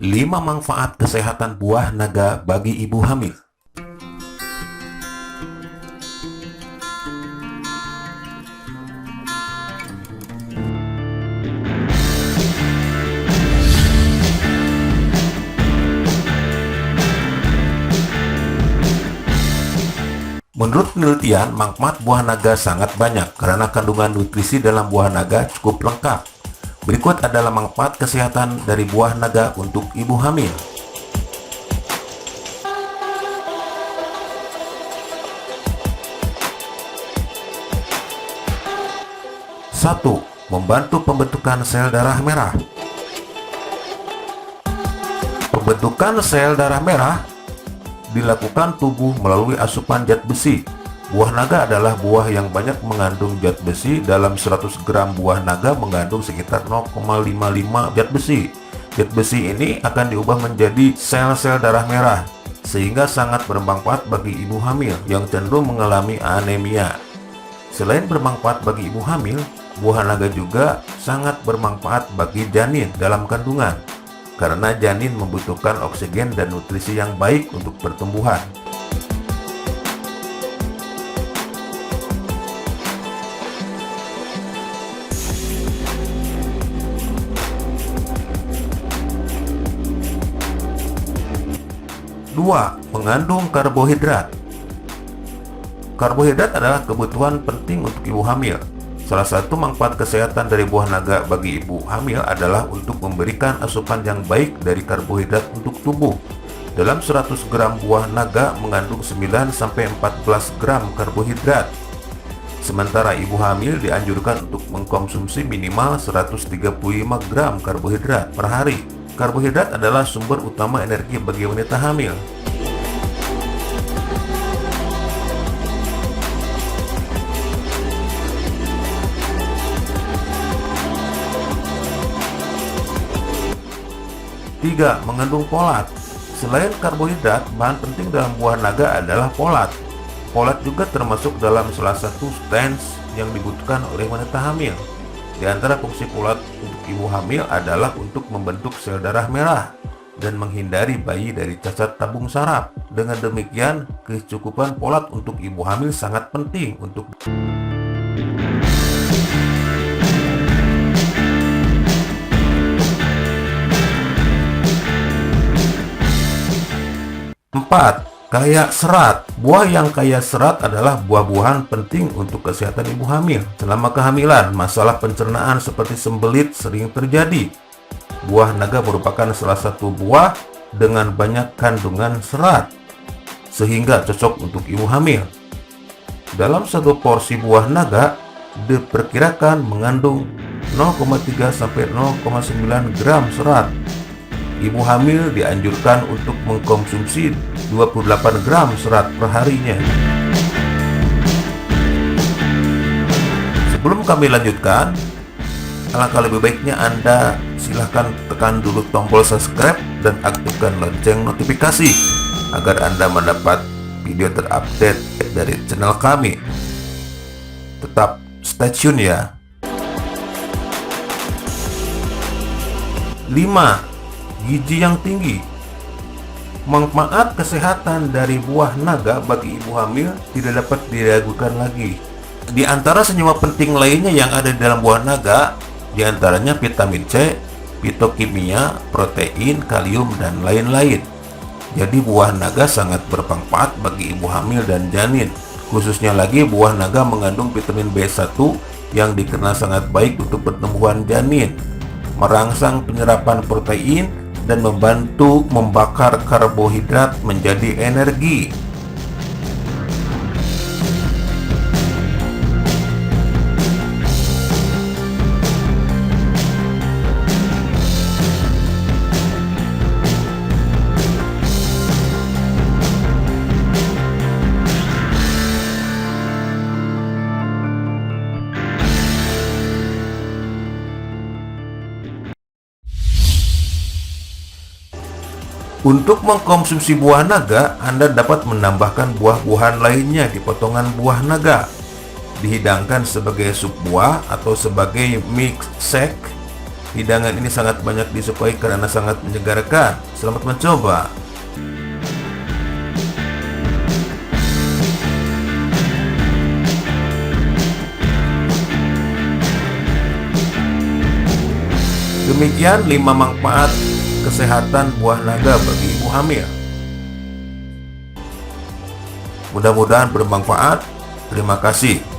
5 manfaat kesehatan buah naga bagi ibu hamil. Menurut penelitian, manfaat buah naga sangat banyak karena kandungan nutrisi dalam buah naga cukup lengkap. Berikut adalah manfaat kesehatan dari buah naga untuk ibu hamil. 1. Membantu pembentukan sel darah merah. Pembentukan sel darah merah dilakukan tubuh melalui asupan zat besi. Buah naga adalah buah yang banyak mengandung zat besi. Dalam 100 gram buah naga mengandung sekitar 0,55 zat besi. Zat besi ini akan diubah menjadi sel-sel darah merah, sehingga sangat bermanfaat bagi ibu hamil yang cenderung mengalami anemia. Selain bermanfaat bagi ibu hamil, buah naga juga sangat bermanfaat bagi janin dalam kandungan, karena janin membutuhkan oksigen dan nutrisi yang baik untuk pertumbuhan. Dua, mengandung karbohidrat. Karbohidrat adalah kebutuhan penting untuk ibu hamil. Salah satu manfaat kesehatan dari buah naga bagi ibu hamil adalah untuk memberikan asupan yang baik dari karbohidrat untuk tubuh. Dalam 100 gram buah naga mengandung 9-14 gram karbohidrat. Sementara ibu hamil dianjurkan untuk mengkonsumsi minimal 135 gram karbohidrat per hari. Karbohidrat adalah sumber utama energi bagi wanita hamil. Tiga, mengandung folat. Selain karbohidrat, bahan penting dalam buah naga adalah folat. Folat juga termasuk dalam salah satu stans yang dibutuhkan oleh wanita hamil. Di antara fungsi folat untuk ibu hamil adalah untuk membentuk sel darah merah dan menghindari bayi dari cacat tabung saraf. Dengan demikian, kecukupan folat untuk ibu hamil sangat penting untuk 4. Kaya serat. Buah yang kaya serat adalah buah-buahan penting untuk kesehatan ibu hamil. Selama kehamilan, masalah pencernaan seperti sembelit sering terjadi. Buah naga merupakan salah satu buah dengan banyak kandungan serat, sehingga cocok untuk ibu hamil. Dalam satu porsi buah naga diperkirakan mengandung 0,3-0,9 gram serat. Ibu hamil dianjurkan untuk mengkonsumsi 28 gram serat per harinya. Sebelum kami lanjutkan, alangkah lebih baiknya Anda silahkan tekan dulu tombol subscribe dan aktifkan lonceng notifikasi agar Anda mendapat video terupdate dari channel kami. Tetap stay tune ya. 5. Gizi yang tinggi. Manfaat kesehatan dari buah naga bagi ibu hamil tidak dapat diragukan lagi. Di antara senyawa penting lainnya yang ada di dalam buah naga, di antaranya vitamin C, fitokimia, protein, kalium, dan lain-lain. Jadi buah naga sangat bermanfaat bagi ibu hamil dan janin. Khususnya lagi buah naga mengandung vitamin B1 yang dikenal sangat baik untuk pertumbuhan janin, merangsang penyerapan protein, dan membantu membakar karbohidrat menjadi energi. Untuk mengkonsumsi buah naga, Anda dapat menambahkan buah-buahan lainnya di potongan buah naga, dihidangkan sebagai sup buah atau sebagai milkshake. Hidangan ini sangat banyak disukai karena sangat menyegarkan. Selamat mencoba. Demikian 5 manfaat kesehatan buah naga bagi ibu hamil. Mudah-mudahan bermanfaat. Terima kasih.